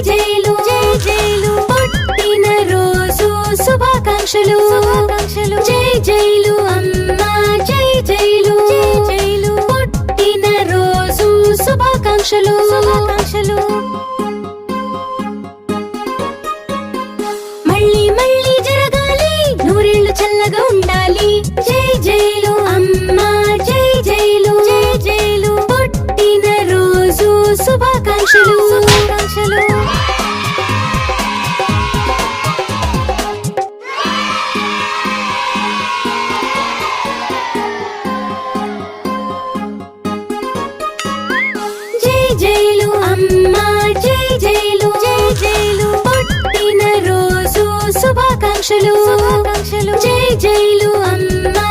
jail జై jail పుట్టిన రోజు శుభాకాంక్షలు జై జైలు అమ్మా జై జైలు జై జైలు పుట్టిన రోజు శుభాకాంక్షలు మళ్ళీ మళ్ళీ జరగాలి నూరేళ్లు చల్లగా ఉండాలి జై జైలు అమ్మా జై జైలు జై జైలు పుట్టిన రోజు శుభాకాంక్షలు జై జైలు అమ్మా జై జైలు జై జైలు పుట్టిన రోజు శుభాకాంక్షలు జై జైలు అమ్మా